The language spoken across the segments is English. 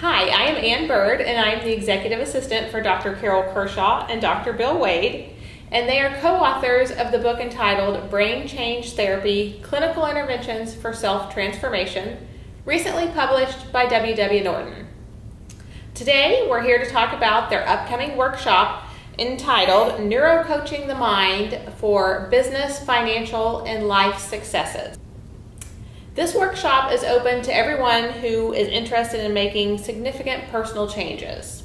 Hi, I am Ann Bird, and I am the Executive Assistant for Dr. Carol Kershaw and Dr. Bill Wade, and they are co-authors of the book entitled Brain Change Therapy, Clinical Interventions for Self-Transformation, recently published by W.W. Norton. Today, we're here to talk about their upcoming workshop entitled Neurocoaching the Mind for Business, Financial, and Life Successes. This workshop is open to everyone who is interested in making significant personal changes.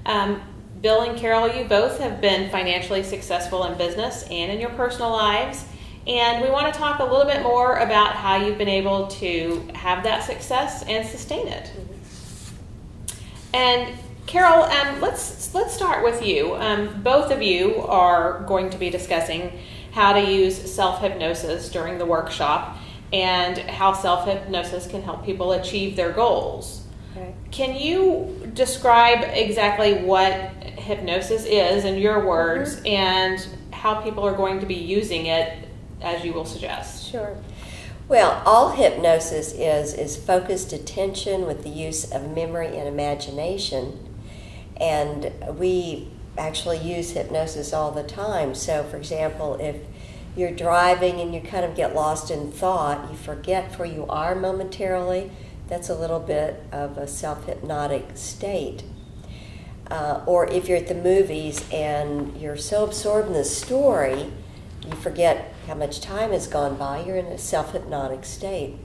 Bill and Carol, you both have been financially successful in business and in your personal lives, and we want to talk a little bit more about how you've been able to have that success and sustain it. And Carol, let's start with you. Both of you are going to be discussing how to use self-hypnosis during the workshop and how self-hypnosis can help people achieve their goals. Okay. Can you describe exactly what hypnosis is in your words and how people are going to be using it as you will suggest? Sure. Well, all hypnosis is focused attention with the use of memory and imagination. And we actually use hypnosis all the time. So, for example, if you're driving and you kind of get lost in thought, you forget where you are momentarily, that's a little bit of a self-hypnotic state. Or if you're at the movies and you're so absorbed in the story, you forget how much time has gone by, you're in a self-hypnotic state.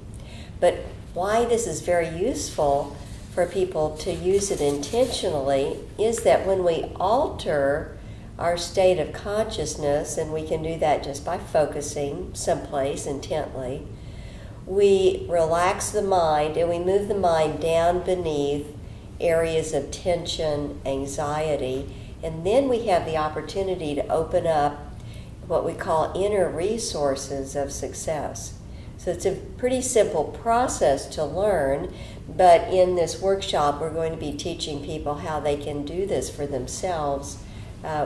But why this is very useful for people to use it intentionally is that when we alter our state of consciousness, and we can do that just by focusing someplace intently, we relax the mind and we move the mind down beneath areas of tension, anxiety, and then we have the opportunity to open up what we call inner resources of success. So it's a pretty simple process to learn, but in this workshop we're going to be teaching people how they can do this for themselves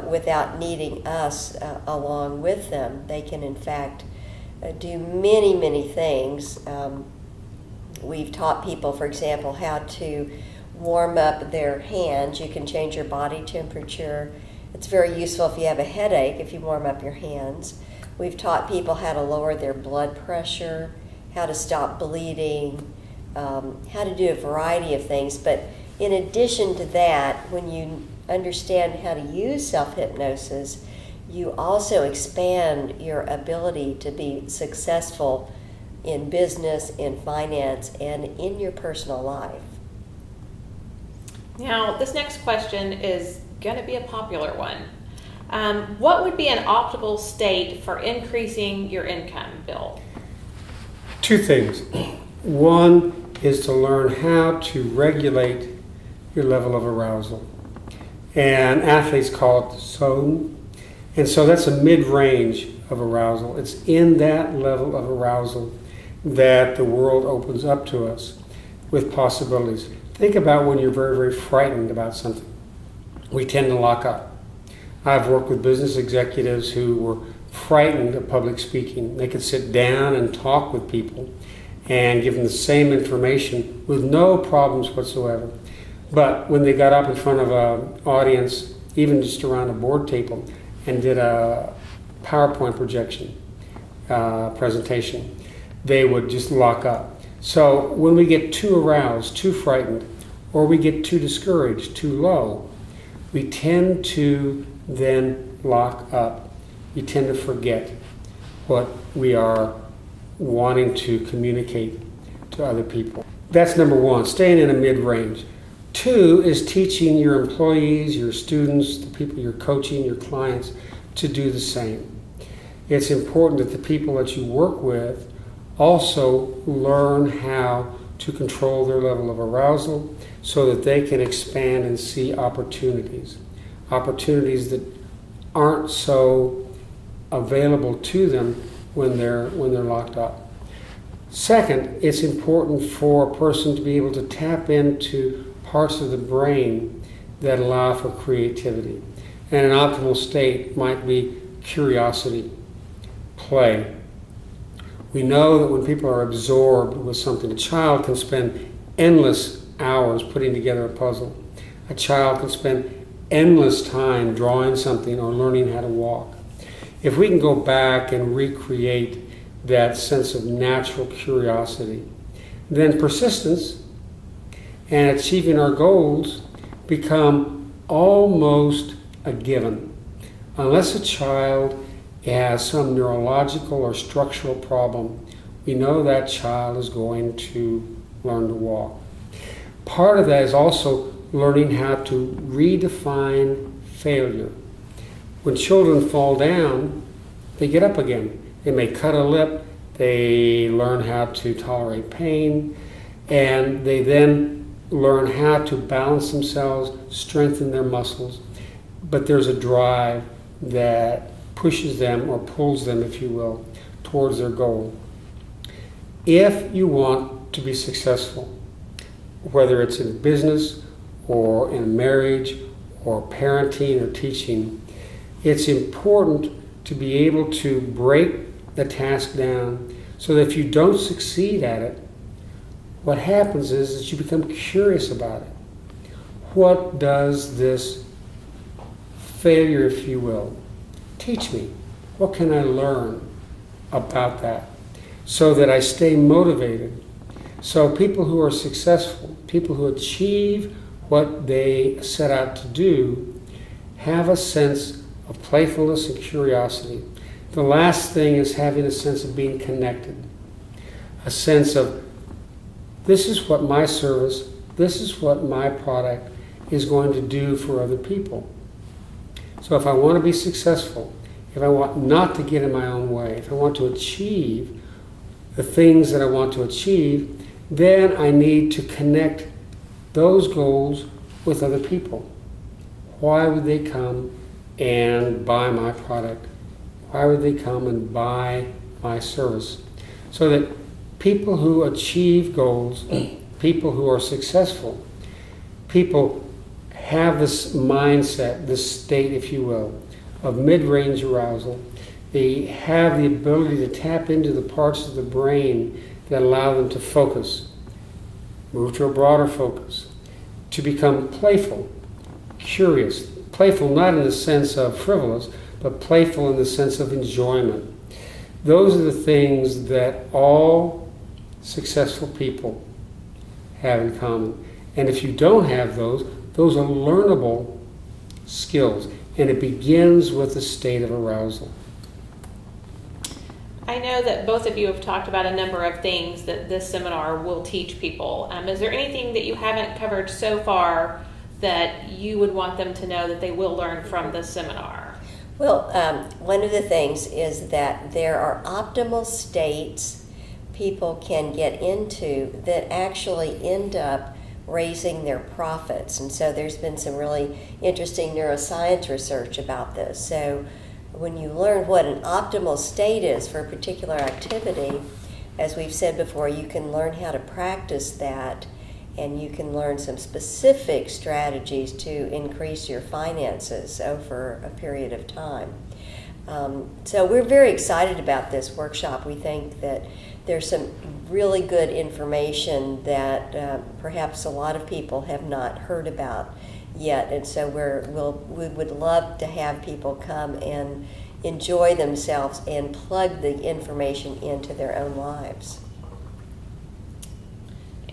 without needing us along with them. They can in fact do many things. We've taught people, for example, how to warm up their hands. You can change your body temperature. It's very useful if you have a headache, if you warm up your hands. We've taught people how to lower their blood pressure, how to stop bleeding, how to do a variety of things. But in addition to that, when you understand how to use self-hypnosis, you also expand your ability to be successful in business, in finance, and in your personal life. Now, this next question is going to be a popular one. What would be an optimal state for increasing your income, Bill? Two things. One is to learn how to regulate your level of arousal. And athletes call it the zone. And so that's a mid-range of arousal. It's in that level of arousal that the world opens up to us with possibilities. Think about when you're very frightened about something. We tend to lock up. I've worked with business executives who were frightened of public speaking. They could sit down and talk with people and give them the same information with no problems whatsoever. But when they got up in front of an audience, even just around a board table, and did a PowerPoint presentation, they would just lock up. So when we get too aroused, too frightened, or we get too discouraged, too low, we tend to then lock up. We tend to forget what we are wanting to communicate to other people. That's number one, staying in a mid-range. Two is teaching your employees, your students, the people you're coaching, your clients, to do the same. It's important that the people that you work with also learn how to control their level of arousal so that they can expand and see opportunities that aren't so available to them when they're locked up. Second, it's important for a person to be able to tap into parts of the brain that allow for creativity. And an optimal state might be curiosity, play. We know that when people are absorbed with something, a child can spend endless hours putting together a puzzle. A child can spend endless time drawing something or learning how to walk. If we can go back and recreate that sense of natural curiosity, then persistence and achieving our goals become almost a given. Unless a child has some neurological or structural problem, we know that child is going to learn to walk. Part of that is also learning how to redefine failure. When children fall down, they get up again. They may cut a lip, they learn how to tolerate pain, and they then learn how to balance themselves, strengthen their muscles. But there's a drive that pushes them, or pulls them, if you will, towards their goal. If you want to be successful, whether it's in business or in a marriage or parenting or teaching, it's important to be able to break the task down so that if you don't succeed at it, what happens is that you become curious about it. What does this failure, if you will, teach me? What can I learn about that so that I stay motivated? So people who are successful, people who achieve what they set out to do, have a sense of playfulness and curiosity. The last thing is having a sense of being connected, a sense of this is what my service, this is what my product is going to do for other people. So if I want to be successful, if I want not to get in my own way, if I want to achieve the things that I want to achieve, then I need to connect those goals with other people. Why would they come and buy my product? Why would they come and buy my service? So that people who achieve goals, people who are successful, people have this mindset, this state, if you will, of mid-range arousal. They have the ability to tap into the parts of the brain that allow them to focus, move to a broader focus, to become playful, curious. Playful not in the sense of frivolous, but playful in the sense of enjoyment. Those are the things that all successful people have in common. And if you don't have those are learnable skills. And it begins with a state of arousal. I know that both of you have talked about a number of things that this seminar will teach people. Is there anything that you haven't covered so far that you would want them to know that they will learn from this seminar? Well, one of the things is that there are optimal states people can get into that actually end up raising their profits. And so there's been some really interesting neuroscience research about this. So when you learn what an optimal state is for a particular activity, as we've said before, you can learn how to practice that, and you can learn some specific strategies to increase your finances over a period of time. So we're very excited about this workshop. We think that there's some really good information that perhaps a lot of people have not heard about yet, and so we would love to have people come and enjoy themselves and plug the information into their own lives.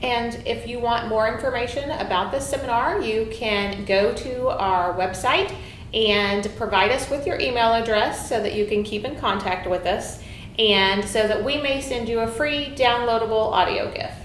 And if you want more information about this seminar, you can go to our website and provide us with your email address so that you can keep in contact with us, and so that we may send you a free downloadable audio gift.